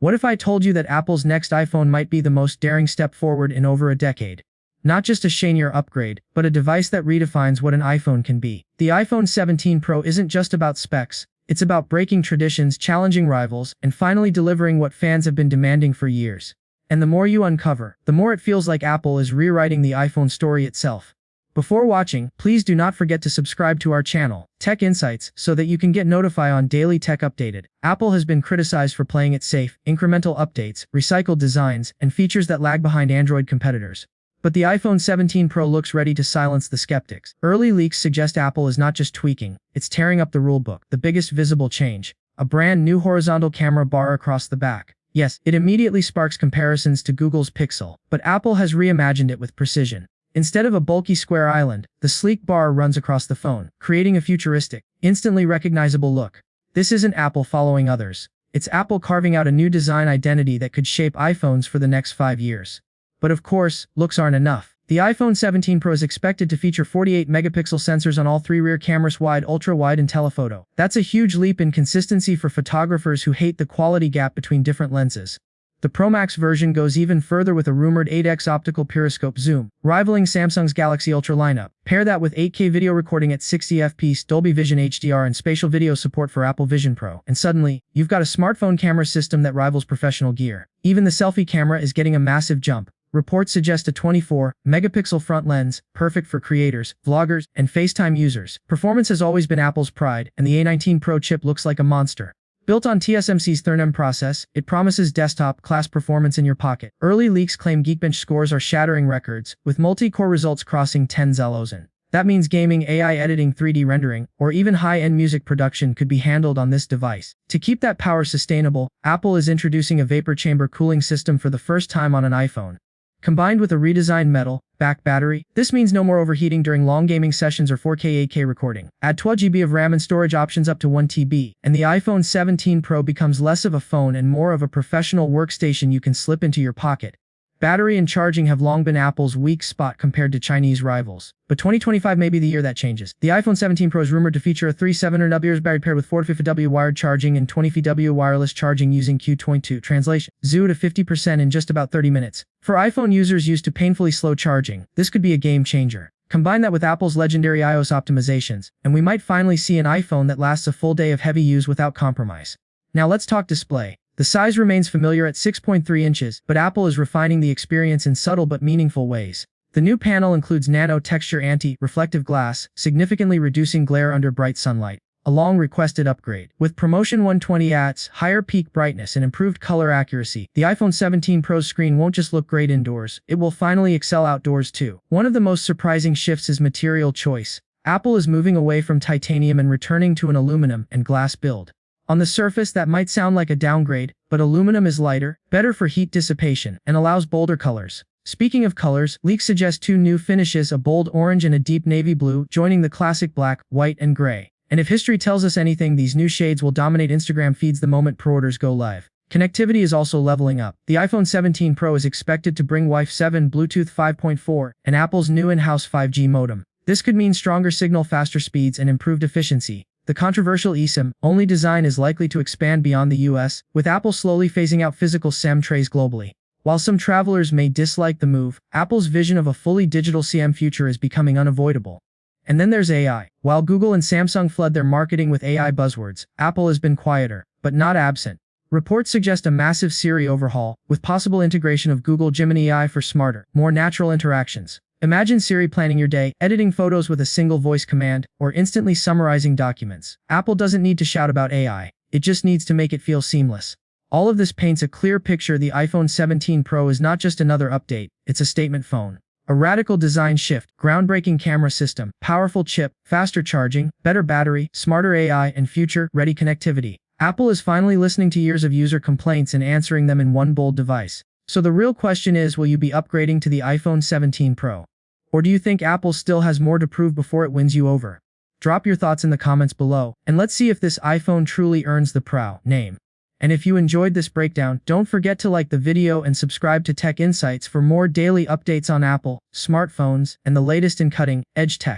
What if I told you that Apple's next iPhone might be the most daring step forward in over a decade? Not just a shinier upgrade, but a device that redefines what an iPhone can be. The iPhone 17 Pro isn't just about specs, it's about breaking traditions, challenging rivals, and finally delivering what fans have been demanding for years. And the more you uncover, the more it feels like Apple is rewriting the iPhone story itself. Before watching, please do not forget to subscribe to our channel, Tech Insights, so that you can get notified on daily tech updated. Apple has been criticized for playing it safe, incremental updates, recycled designs, and features that lag behind Android competitors. But the iPhone 17 Pro looks ready to silence the skeptics. Early leaks suggest Apple is not just tweaking, it's tearing up the rulebook. The biggest visible change: a brand new horizontal camera bar across the back. Yes, it immediately sparks comparisons to Google's Pixel, but Apple has reimagined it with precision. Instead of a bulky square island, the sleek bar runs across the phone, creating a futuristic, instantly recognizable look. This isn't Apple following others. It's Apple carving out a new design identity that could shape iPhones for the next 5 years. But of course, looks aren't enough. The iPhone 17 Pro is expected to feature 48-megapixel sensors on all 3 rear cameras: wide, ultra-wide, and telephoto. That's a huge leap in consistency for photographers who hate the quality gap between different lenses. The Pro Max version goes even further with a rumored 8x optical periscope zoom, rivaling Samsung's Galaxy Ultra lineup. Pair that with 8K video recording at 60 fps, Dolby Vision HDR, and spatial video support for Apple Vision Pro. And suddenly, you've got a smartphone camera system that rivals professional gear. Even the selfie camera is getting a massive jump. Reports suggest a 24-megapixel front lens, perfect for creators, vloggers, and FaceTime users. Performance has always been Apple's pride, and the A19 Pro chip looks like a monster. Built on TSMC's Thurnm process, it promises desktop-class performance in your pocket. Early leaks claim Geekbench scores are shattering records, with multi-core results crossing 10 zeros. That means gaming, AI editing, 3D rendering, or even high-end music production could be handled on this device. To keep that power sustainable, Apple is introducing a vapor chamber cooling system for the first time on an iPhone. Combined with a redesigned metal back battery, this means no more overheating during long gaming sessions or 4K 8K recording. Add 12GB of RAM and storage options up to 1TB, and the iPhone 17 Pro becomes less of a phone and more of a professional workstation you can slip into your pocket. Battery and charging have long been Apple's weak spot compared to Chinese rivals. But 2025 may be the year that changes. The iPhone 17 Pro is rumored to feature a 3700 battery paired with 450W wired charging and 2050W wireless charging using Q22. Translation: 0 to 50% in just about 30 minutes. For iPhone users used to painfully slow charging, this could be a game changer. Combine that with Apple's legendary iOS optimizations, and we might finally see an iPhone that lasts a full day of heavy use without compromise. Now let's talk display. The size remains familiar at 6.3 inches, but Apple is refining the experience in subtle but meaningful ways. The new panel includes nano-texture anti-reflective glass, significantly reducing glare under bright sunlight. A long-requested upgrade. With Promotion 120 Hz, higher peak brightness, and improved color accuracy, the iPhone 17 Pro's screen won't just look great indoors, it will finally excel outdoors too. One of the most surprising shifts is material choice. Apple is moving away from titanium and returning to an aluminum and glass build. On the surface, that might sound like a downgrade, but aluminum is lighter, better for heat dissipation, and allows bolder colors. Speaking of colors, leaks suggest 2 new finishes: a bold orange and a deep navy blue, joining the classic black, white, and gray. And if history tells us anything, these new shades will dominate Instagram feeds the moment pre-orders go live. Connectivity is also leveling up. The iPhone 17 Pro is expected to bring Wi-Fi 7, Bluetooth 5.4, and Apple's new in-house 5G modem. This could mean stronger signal, faster speeds, and improved efficiency. The controversial eSIM-only design is likely to expand beyond the US, with Apple slowly phasing out physical SIM trays globally. While some travelers may dislike the move, Apple's vision of a fully digital SIM future is becoming unavoidable. And then there's AI. While Google and Samsung flood their marketing with AI buzzwords, Apple has been quieter, but not absent. Reports suggest a massive Siri overhaul, with possible integration of Google Gemini AI for smarter, more natural interactions. Imagine Siri planning your day, editing photos with a single voice command, or instantly summarizing documents. Apple doesn't need to shout about AI, it just needs to make it feel seamless. All of this paints a clear picture: the iPhone 17 Pro is not just another update, it's a statement phone. A radical design shift, groundbreaking camera system, powerful chip, faster charging, better battery, smarter AI, and future-ready connectivity. Apple is finally listening to years of user complaints and answering them in one bold device. So the real question is, will you be upgrading to the iPhone 17 Pro? Or do you think Apple still has more to prove before it wins you over? Drop your thoughts in the comments below, and let's see if this iPhone truly earns the Pro name. And if you enjoyed this breakdown, don't forget to like the video and subscribe to Tech Insights for more daily updates on Apple, smartphones, and the latest in cutting-edge tech.